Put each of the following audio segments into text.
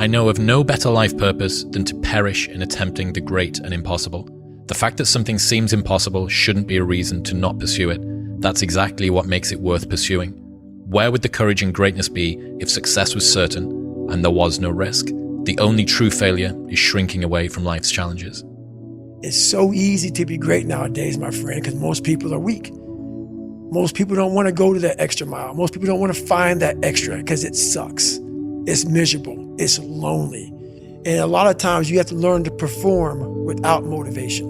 I know of no better life purpose than to perish in attempting the great and impossible. The fact that something seems impossible shouldn't be a reason to not pursue it. That's exactly what makes it worth pursuing. Where would the courage and greatness be if success was certain and there was no risk? The only true failure is shrinking away from life's challenges. It's so easy to be great nowadays, my friend, because most people are weak. Most people don't want to go to that extra mile. Most people don't want to find that extra because it sucks. It's miserable. It's lonely. And a lot of times you have to learn to perform without motivation.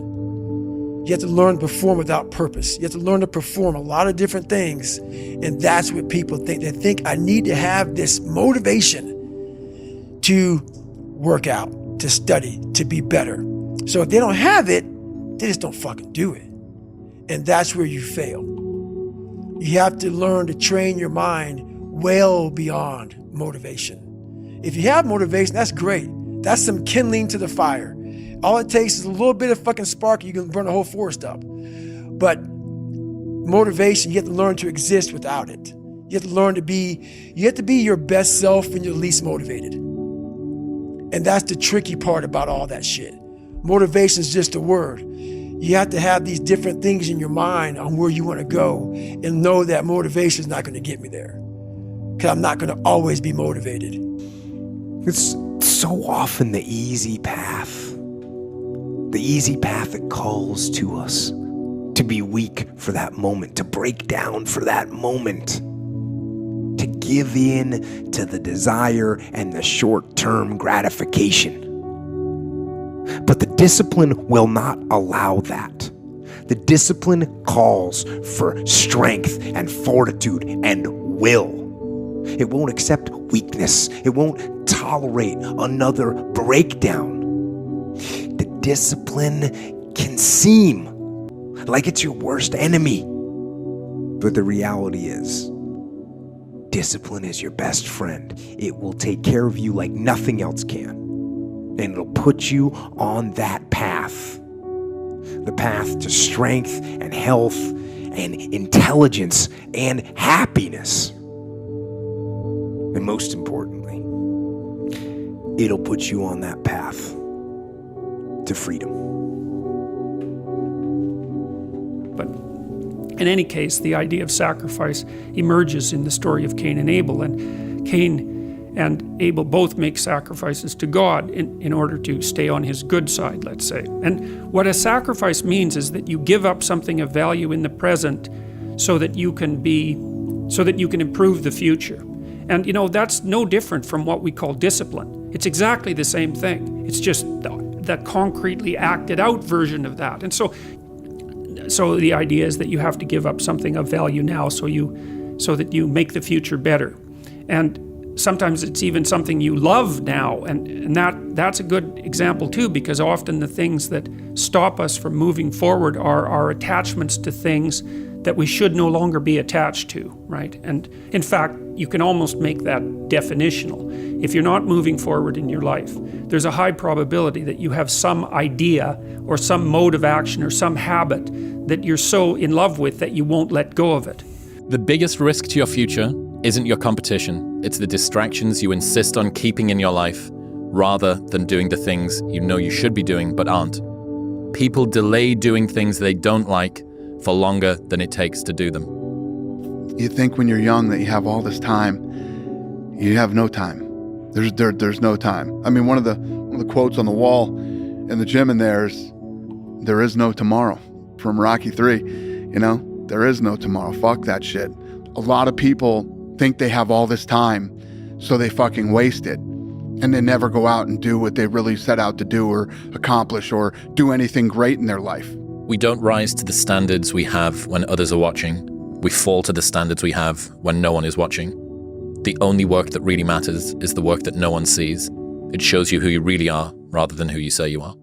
You have to learn to perform without purpose. You have to learn to perform a lot of different things. And that's what people think. They think I need to have this motivation to work out, to study, to be better. So if they don't have it, they just don't fucking do it. And that's where you fail. You have to learn to train your mind well beyond motivation. If you have motivation, that's great. That's some kindling to the fire. All it takes is a little bit of fucking spark, you can burn the whole forest up. But motivation, you have to learn to exist without it. You have to be your best self when you're least motivated. And that's the tricky part about all that shit. Motivation is just a word. You have to have these different things in your mind on where you want to go and know that motivation is not going to get me there. Because I'm not going to always be motivated. It's so often the easy path. The easy path that calls to us to be weak for that moment, to break down for that moment, to give in to the desire and the short-term gratification. But the discipline will not allow that. The discipline calls for strength and fortitude and will. It won't accept weakness. It won't tolerate another breakdown. The discipline can seem like it's your worst enemy. But the reality is, discipline is your best friend. It will take care of you like nothing else can. And it'll put you on that path. The path to strength and health and intelligence and happiness. And most importantly, it'll put you on that path to freedom. But in any case, the idea of sacrifice emerges in the story of Cain and Abel. And Cain and Abel both make sacrifices to God in order to stay on his good side, let's say. And what a sacrifice means is that you give up something of value in the present so that you can improve the future. And that's no different from what we call discipline. It's exactly the same thing. It's just the concretely acted out version of that. And so the idea is that you have to give up something of value now so that you make the future better. And sometimes it's even something you love now, and that's a good example too, because often the things that stop us from moving forward are our attachments to things that we should no longer be attached to, right? And in fact, you can almost make that definitional. If you're not moving forward in your life, there's a high probability that you have some idea or some mode of action or some habit that you're so in love with that you won't let go of it. The biggest risk to your future isn't your competition. It's the distractions you insist on keeping in your life rather than doing the things you know you should be doing but aren't. People delay doing things they don't like for longer than it takes to do them. You think when you're young that you have all this time. You have no time. There's no time. I mean, one of the quotes on the wall in the gym in there is no tomorrow from Rocky 3. There is no tomorrow. Fuck that shit. A lot of people think they have all this time, so they fucking waste it. And they never go out and do what they really set out to do or accomplish or do anything great in their life. We don't rise to the standards we have when others are watching. We fall to the standards we have when no one is watching. The only work that really matters is the work that no one sees. It shows you who you really are rather than who you say you are.